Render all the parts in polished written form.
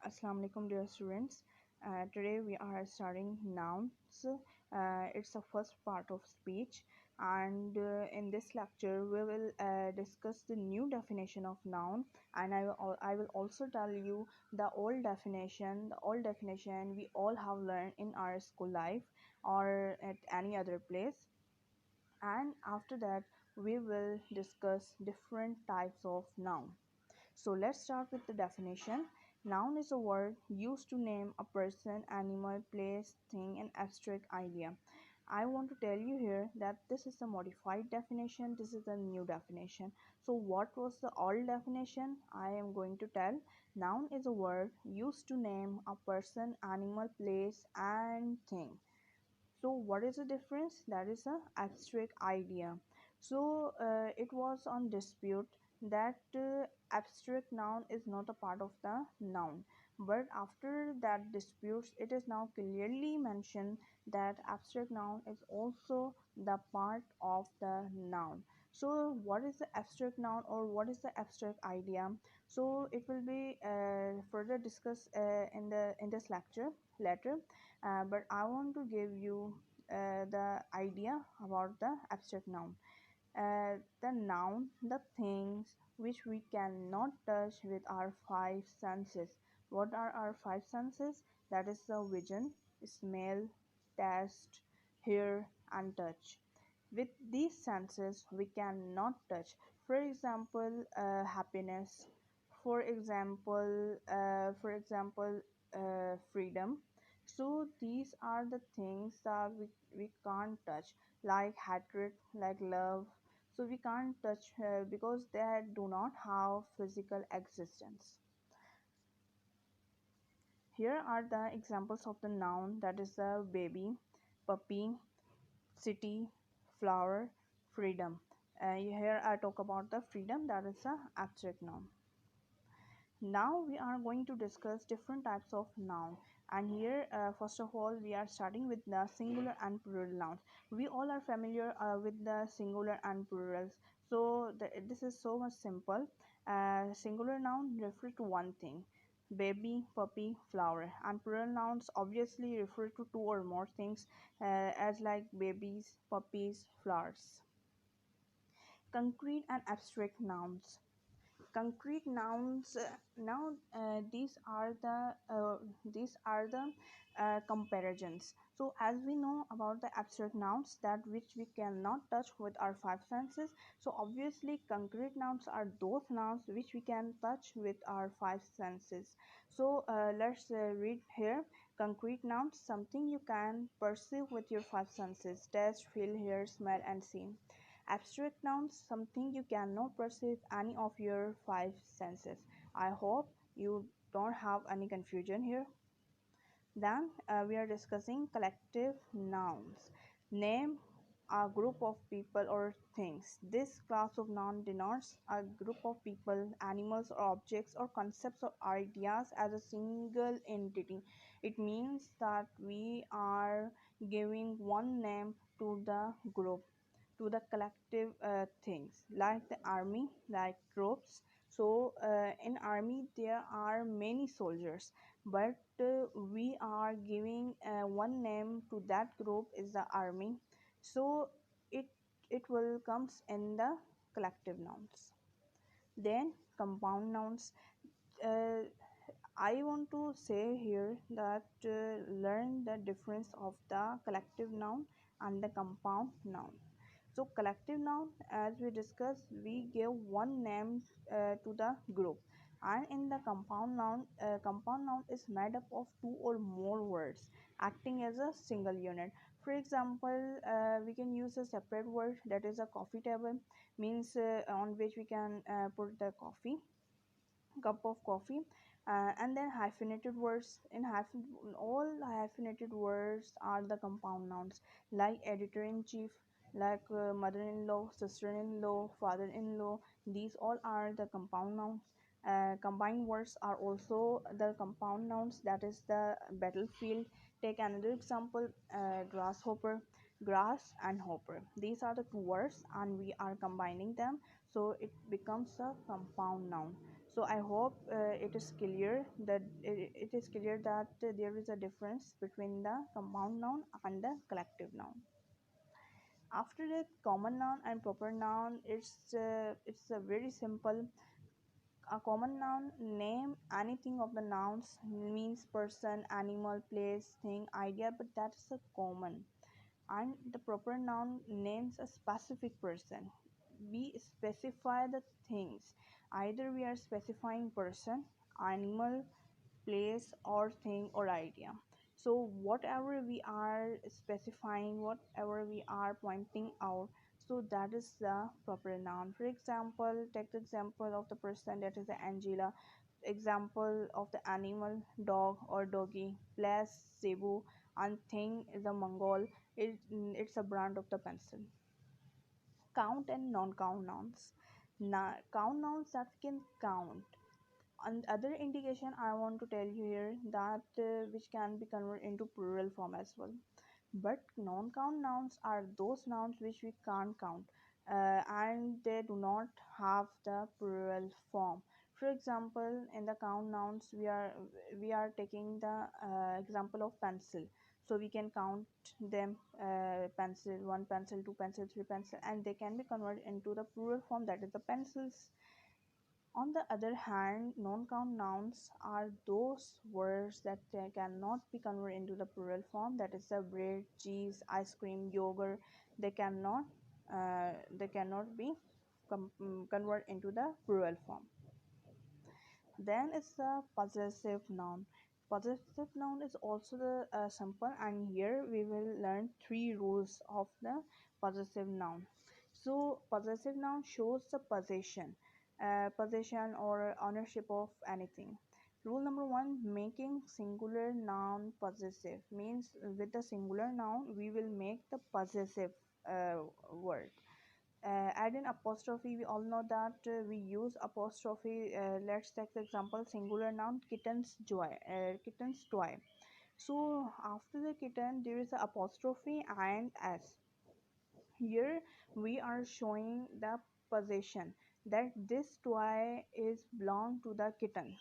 Assalamu alaikum, dear students. Today we are studying nouns. It's the first part of speech, and in this lecture we will discuss the new definition of noun, and I will also tell you the old definition. The old definition we all have learned in our school life or at any other place, and after that we will discuss different types of noun. So let's start with the definition. Noun is a word used to name a person, animal, place, thing, and abstract idea. I want to tell you here that this is the modified definition, this is the new definition. So, what was the old definition? I am going to tell. Noun is a word used to name a person, animal, place, and thing. So what is the difference? That is a abstract idea. So it was on dispute that abstract noun is not a part of the noun, but after that disputes it is now clearly mentioned that abstract noun is also the part of the noun. So what is the abstract noun or what is the abstract idea? So it will be further discussed in this lecture later, but I want to give you the idea about the abstract noun. The noun, the things which we cannot touch with our five senses. What are our five senses? That is the vision, smell, taste, hear, and touch. With these senses, we cannot touch. For example, happiness. For example, freedom. So these are the things that we can't touch, like hatred, like love. So we can't touch because they do not have physical existence. Here are the examples of the noun, that is the baby, puppy, city, flower, freedom. Here I talk about the freedom, that is the abstract noun. Now we are going to discuss different types of noun, and here first of all we are starting with the singular and plural nouns. We all are familiar with the singular and plurals, so this is so much simple. Singular noun refer to one thing, baby, puppy, flower, and plural nouns obviously refer to two or more things, as like babies, puppies, flowers. Concrete and abstract nouns. Concrete nouns, now these are the comparisons. So as we know about the abstract nouns, that which we cannot touch with our five senses, so obviously concrete nouns are those nouns which we can touch with our five senses. So let's read here. Concrete nouns, something you can perceive with your five senses: taste, feel, hear, smell, and see. Abstract nouns, something you cannot perceive any of your five senses. I hope you don't have any confusion here. Then we are discussing collective nouns. Name a group of people or things. This class of noun denotes a group of people, animals, or objects or concepts or ideas as a single entity. It means that we are giving one name to the group, to the collective things, like the army, like troops. So in army there are many soldiers, but we are giving one name to that group is the army. So it it will comes in the collective nouns. Then compound nouns. uh, I want to say here that learn the difference of the collective noun and the compound noun. So collective noun, as we discussed, we give one name to the group, and in the compound noun is made up of two or more words acting as a single unit. For example, we can use a separate word, that is a coffee table, means on which we can put the coffee, cup of coffee, and then hyphenated words. All hyphenated words are the compound nouns, like editor-in-chief, like mother-in-law, sister-in-law, father-in-law. These all are the compound nouns. Combined words are also the compound nouns, that is the battlefield. Take another example, grasshopper, grass and hopper. These are the two words and we are combining them, so it becomes a compound noun. So I hope it is clear that it is clear that there is a difference between the compound noun and the collective noun. After that, common noun and proper noun, it's a very simple. A common noun name anything of the nouns, means person, animal, place, thing, idea, but that is a common. And the proper noun names a specific person. We specify the things. Either we are specifying person, animal, place, or thing, or idea. So whatever we are specifying, whatever we are pointing out, so that is the proper noun. For example, take the example of the person, that is the Angela. Example of the animal, dog or doggy. Place, Cebu. And thing is a Mongol. It's a brand of the pencil. Count and non-count nouns. Now, count nouns that can count. And other indication I want to tell you here, that which can be converted into plural form as well. But non-count nouns are those nouns which we can't count, and they do not have the plural form. For example, in the count nouns, we are taking the example of pencil. So we can count them, pencil, one pencil, two pencil, three pencil, and they can be converted into the plural form, that is the pencils. On the other hand, non-count nouns are those words that cannot be converted into the plural form. That is the bread, cheese, ice cream, yogurt. They cannot, be converted into the plural form. Then it's the possessive noun. Possessive noun is also the simple, and here we will learn three rules of the possessive noun. So possessive noun shows the possession or ownership of anything. Rule number one: making singular noun possessive, means with the singular noun we will make the possessive word. Add an apostrophe. We all know that we use apostrophe. Let's take the example, singular noun, kitten's joy, kitten's toy. So after the kitten there is a apostrophe and s. Here we are showing the possession, that this toy is belong to the kitten.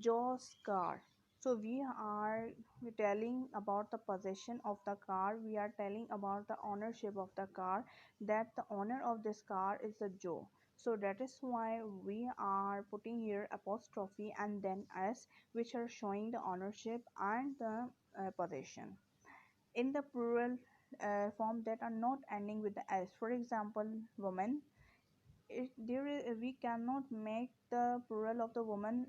Joe's car. So we are telling about the possession of the car. We are telling about the ownership of the car, that the owner of this car is the Joe. So that is why we are putting here apostrophe and then s, which are showing the ownership and the possession. In the plural form that are not ending with the s, for example, woman, we cannot make the plural of the woman,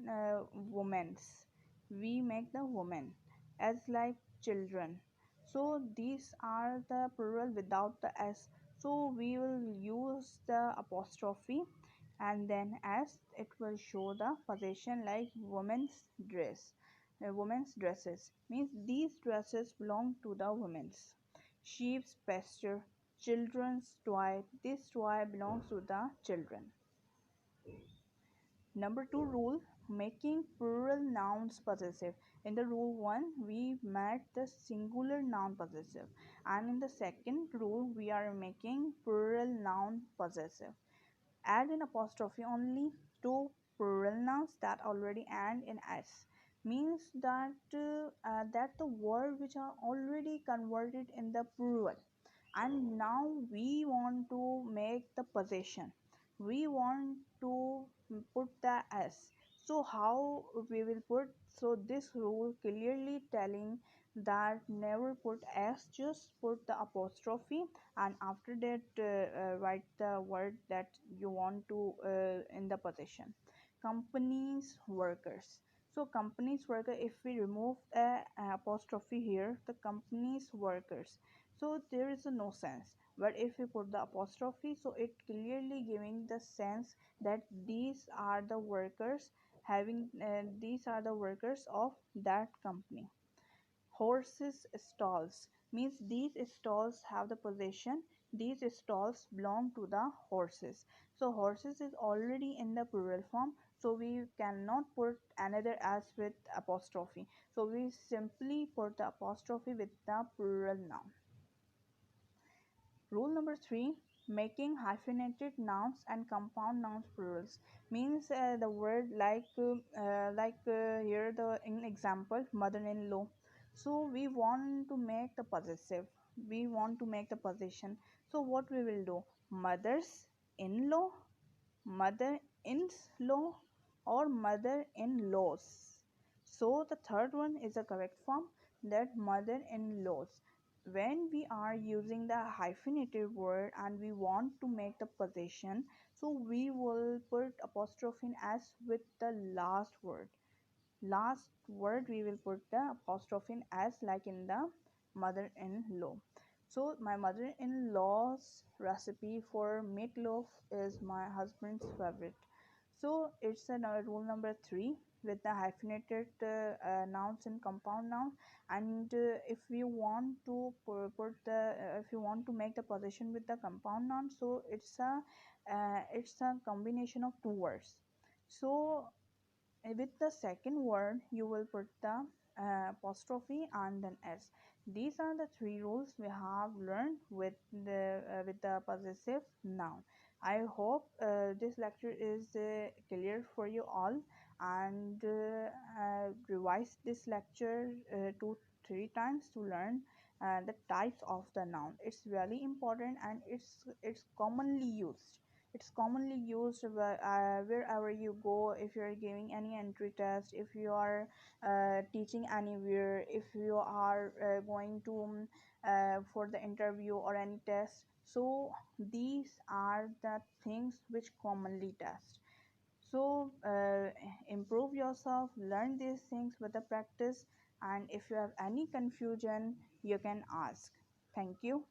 women's. We make the woman, as like children. So these are the plural without the s. So we will use the apostrophe and then s. It will show the possession, like women's dress. Women's dresses, means these dresses belong to the women's. Sheep's pasture, children's toy, this toy belongs to the children. Number two rule: making plural nouns possessive. In the rule one, we made the singular noun possessive, and in the second rule, we are making plural noun possessive. Add an apostrophe only to plural nouns that already end in s, means that that the word which are already converted in the plural, and now we want to make the possession, we want to put the s. So how we will put? So this rule clearly telling that never put s, just put the apostrophe, and after that write the word that you want to in the possession. Companies, workers. So companies, worker, if we remove a apostrophe here, the companies, workers, so there is a no sense. But if we put the apostrophe, so it clearly giving the sense that these are the workers, having these are the workers of that company. Horses stalls, means these stalls have the possession, these stalls belong to the horses. So horses is already in the plural form, so we cannot put another as with apostrophe, so we simply put the apostrophe with the plural noun. Rule number three: Making hyphenated nouns and compound nouns plurals means the word here the in example mother-in-law. So we want to make the possessive, we want to make the possession. So what we will do, mother's in-law, mother-in-law, or mother-in-laws. So the third one is the correct form, that mother-in-laws. When we are using the hyphenated word and we want to make the possession, so we will put apostrophe in s with the last word we will put the apostrophe in as, like in the mother-in-law. So my mother-in-law's recipe for meatloaf is my husband's favorite. So it's a rule number 3 with the hyphenated nouns and compound nouns. And if you want to put the if you want to make the possession with the compound noun, so it's a combination of two words. So with the second word you will put the apostrophe and then s. These are the three rules we have learned with the possessive noun. I hope this lecture is clear for you all, and revise this lecture 2 3 times to learn the types of the noun. It's really important, and it's commonly used. It's commonly used wherever you go. If you're giving any entry test, if you are teaching anywhere, if you are going to for the interview or any test. So these are the things which commonly test. So improve yourself, learn these things with the practice, and if you have any confusion you can ask. Thank you.